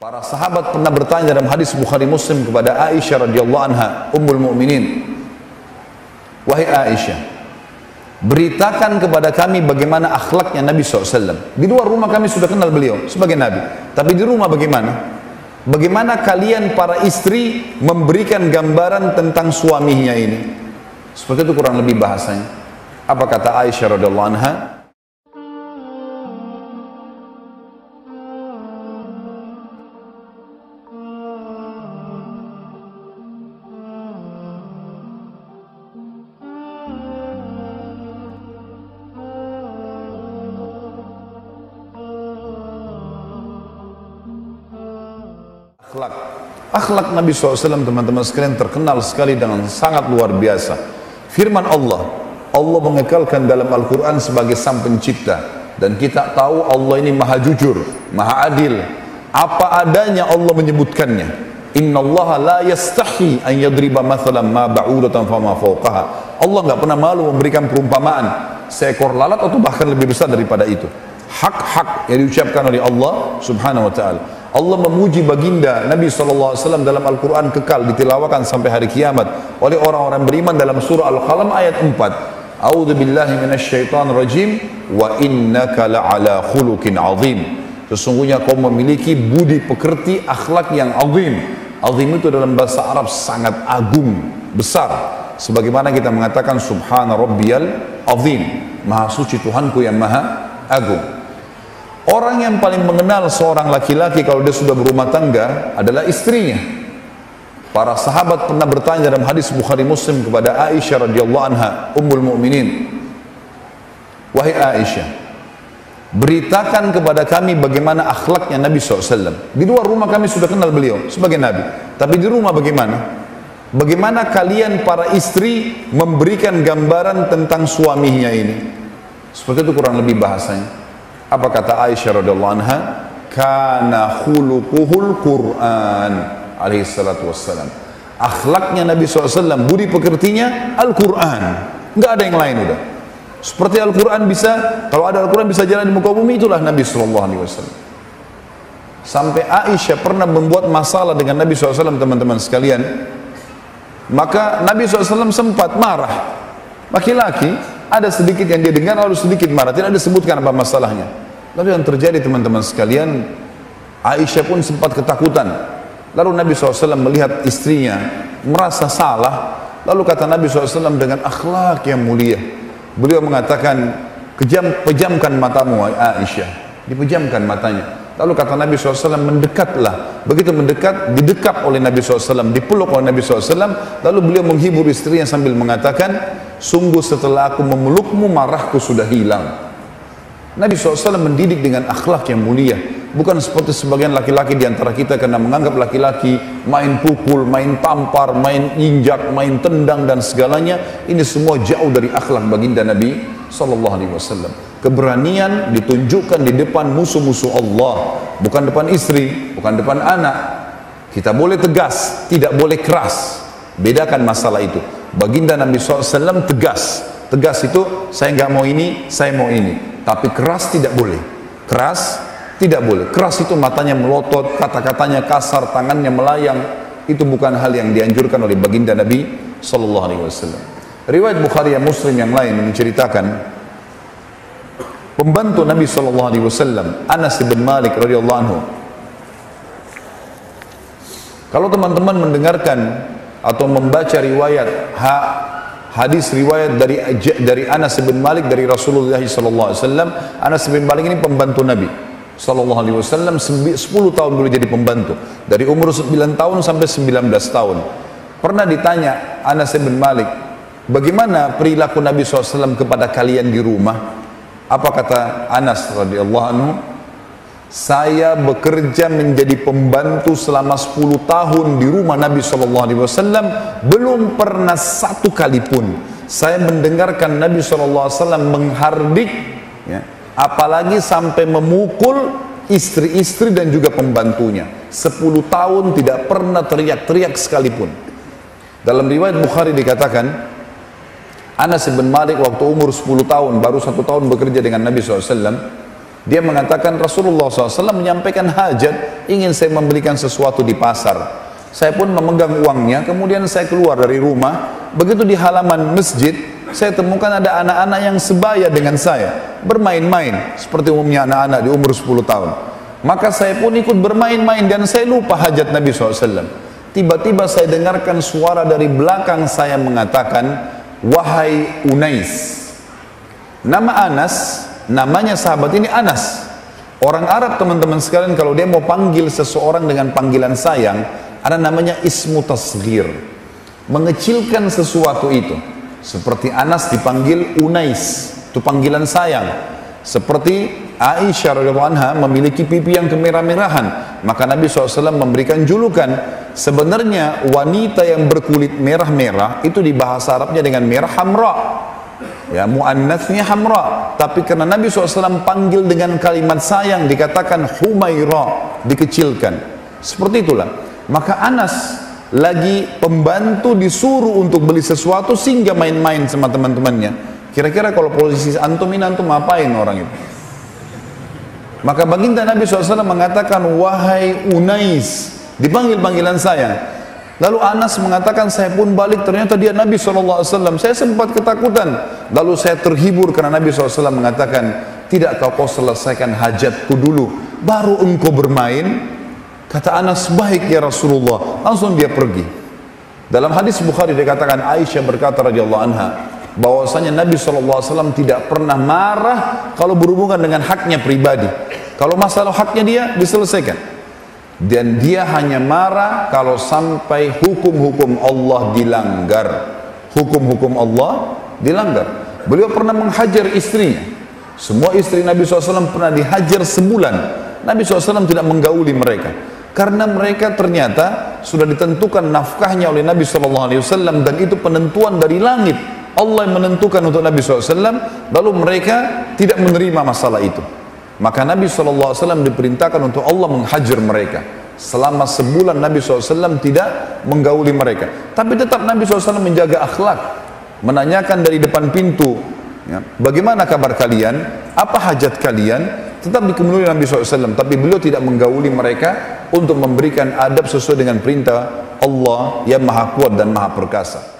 Para sahabat pernah bertanya dalam hadis Bukhari Muslim kepada Aisyah radhiyallahu anha, Ummul Mukminin, "Wahai Aisyah, beritakan kepada kami bagaimana akhlaknya Nabi SAW. Di luar rumah kami sudah kenal beliau sebagai Nabi, tapi di rumah bagaimana? Bagaimana kalian para istri memberikan gambaran tentang suaminya ini?" Seperti itu kurang lebih bahasanya. Apa kata Aisyah radhiyallahu anha? Akhlak Nabi SAW, teman-teman sekalian, terkenal sekali dengan sangat luar biasa. Firman Allah mengekalkan dalam Al-Quran sebagai sang pencipta, dan kita tahu Allah ini maha jujur, maha adil. Apa adanya Allah menyebutkannya. Inna Allah la yastahi an yadriba mathalan ma ba'udatan fama fawqaha. Allah nggak pernah malu memberikan perumpamaan seekor lalat atau bahkan lebih besar daripada itu. Hak-hak yang diucapkan oleh Allah subhanahu wa ta'ala. Allah memuji baginda Nabi SAW dalam Al-Quran kekal ditilawakan sampai hari kiamat oleh orang-orang beriman dalam surah Al-Qalam ayat 4. A'udzu billahi minasyaitonir rajim wa innaka la'ala khuluqin azim. Sesungguhnya kau memiliki budi pekerti, akhlak yang azim. Azim itu dalam bahasa Arab sangat agung, besar. Sebagaimana kita mengatakan subhana rabbiyal azim, maha suci Tuhanku yang maha agung. Orang yang paling mengenal seorang laki-laki kalau dia sudah berumah tangga adalah istrinya. Para sahabat pernah bertanya dalam hadis Bukhari Muslim kepada Aisyah radhiyallahu anha, Ummul Mukminin, "Wahai Aisyah, beritakan kepada kami bagaimana akhlaknya Nabi SAW. Di luar rumah kami sudah kenal beliau sebagai Nabi, tapi di rumah bagaimana? Bagaimana kalian para istri memberikan gambaran tentang suaminya ini?" Seperti itu kurang lebih bahasanya. Apa kata Aisyah radhiyallahu anha? Kana khuluquhul Qur'an alaihi salatu wassalam. Akhlaknya Nabi SAW, budi pekertinya Al-Quran, nggak ada yang lain udah. Seperti Al-Quran bisa, kalau ada Al-Quran bisa jalan di muka bumi, itulah Nabi SAW. Sampai Aisyah pernah membuat masalah dengan Nabi SAW, teman-teman sekalian. Maka Nabi SAW sempat marah. Laki-laki ada sedikit yang dia dengar, lalu sedikit marah, tidak disebutkan apa masalahnya. Lalu yang terjadi, teman-teman sekalian, Aisyah pun sempat ketakutan. Lalu Nabi SAW melihat istrinya merasa salah, lalu kata Nabi SAW dengan akhlak yang mulia, beliau mengatakan, pejamkan matamu Aisyah. Dipejamkan matanya. Lalu kata Nabi SAW, mendekatlah. Begitu mendekat, didekap oleh Nabi SAW, dipeluk oleh Nabi SAW. Lalu beliau menghibur istrinya sambil mengatakan, sungguh setelah aku memelukmu, marahku sudah hilang. Nabi SAW mendidik dengan akhlak yang mulia. Bukan seperti sebagian laki-laki di antara kita, karena menganggap laki-laki main pukul, main tampar, main injak, main tendang dan segalanya. Ini semua jauh dari akhlak baginda Nabi SAW. Keberanian ditunjukkan di depan musuh-musuh Allah, bukan depan istri, bukan depan anak. Kita boleh tegas, tidak boleh keras. Bedakan masalah itu. Baginda Nabi SAW tegas. Tegas itu, saya nggak mau ini, saya mau ini. Tapi keras tidak boleh. Keras tidak boleh. Keras itu matanya melotot, kata-katanya kasar, tangannya melayang. Itu bukan hal yang dianjurkan oleh baginda Nabi SAW. Riwayat Bukhari dan Muslim yang lain menceritakan pembantu Nabi SAW, Anas bin Malik radhiyallahu anhu. Kalau teman-teman mendengarkan atau membaca riwayat hadis riwayat dari Anas bin Malik dari Rasulullah SAW, Anas bin Malik ini pembantu Nabi SAW, 10 tahun beliau jadi pembantu, dari umur 9 tahun sampai 19 tahun. Pernah ditanya Anas bin Malik, bagaimana perilaku Nabi SAW kepada kalian di rumah? Apa kata Anas radhiyallahu anhu? Saya bekerja menjadi pembantu selama 10 tahun di rumah Nabi SAW, belum pernah satu kali pun saya mendengarkan Nabi SAW menghardik, ya, apalagi sampai memukul istri-istri dan juga pembantunya. 10 tahun tidak pernah teriak-teriak sekalipun. Dalam riwayat Bukhari dikatakan, Anas bin Malik waktu umur 10 tahun, baru 1 tahun bekerja dengan Nabi SAW, Dia mengatakan Rasulullah SAW menyampaikan hajat, ingin saya membelikan sesuatu di pasar. Saya pun memegang uangnya, kemudian saya keluar dari rumah. Begitu di halaman masjid, saya temukan ada anak-anak yang sebaya dengan saya, bermain-main seperti umumnya anak-anak di umur 10 tahun. Maka saya pun ikut bermain-main dan saya lupa hajat Nabi SAW. Tiba-tiba saya dengarkan suara dari belakang saya mengatakan, wahai Unais. Nama Anas, namanya sahabat ini Anas. Orang Arab teman-teman sekalian kalau dia mau panggil seseorang dengan panggilan sayang, ada namanya ismu tasghir, mengecilkan sesuatu itu. Seperti Anas dipanggil Unais, itu panggilan sayang. Seperti Aisyah radhiyallahu anha memiliki pipi yang kemerah-merahan, maka Nabi SAW memberikan julukan. Sebenarnya wanita yang berkulit merah-merah itu di bahasa Arabnya dengan merah hamra, ya, muannatsnya hamra, tapi karena Nabi SAW panggil dengan kalimat sayang dikatakan Humaira, dikecilkan. Seperti itulah. Maka Anas lagi pembantu disuruh untuk beli sesuatu sehingga main-main sama teman-temannya. Kira-kira kalau posisi antum ini, antum ngapain orang itu? Maka baginda Nabi SAW mengatakan, wahai Unais, dipanggil panggilan sayang. Lalu Anas mengatakan, saya pun balik, ternyata dia Nabi SAW. Saya sempat ketakutan. Lalu saya terhibur karena Nabi SAW mengatakan, tidakkah kau selesaikan hajatku dulu, baru engkau bermain? Kata Anas, baik ya Rasulullah. Langsung dia pergi. Dalam hadis Bukhari dikatakan, Aisyah berkata radhiyallahu anha, bahwasanya Nabi SAW tidak pernah marah kalau berhubungan dengan haknya pribadi. Kalau masalah haknya dia diselesaikan. Dan dia hanya marah kalau sampai hukum-hukum Allah dilanggar. Hukum-hukum Allah dilanggar. Beliau pernah menghajar istrinya. Semua istri Nabi SAW pernah dihajar sebulan. Nabi SAW tidak menggauli mereka. Karena mereka ternyata sudah ditentukan nafkahnya oleh Nabi SAW, dan itu penentuan dari langit. Allah yang menentukan untuk Nabi SAW, lalu mereka tidak menerima masalah itu. Maka Nabi SAW diperintahkan untuk Allah menghajar mereka. Selama sebulan Nabi SAW tidak menggauli mereka. Tapi tetap Nabi SAW menjaga akhlak. Menanyakan dari depan pintu, ya, bagaimana kabar kalian? Apa hajat kalian? Tetap dikepenuhi Nabi SAW, tapi beliau tidak menggauli mereka untuk memberikan adab sesuai dengan perintah Allah yang maha kuat dan maha perkasa.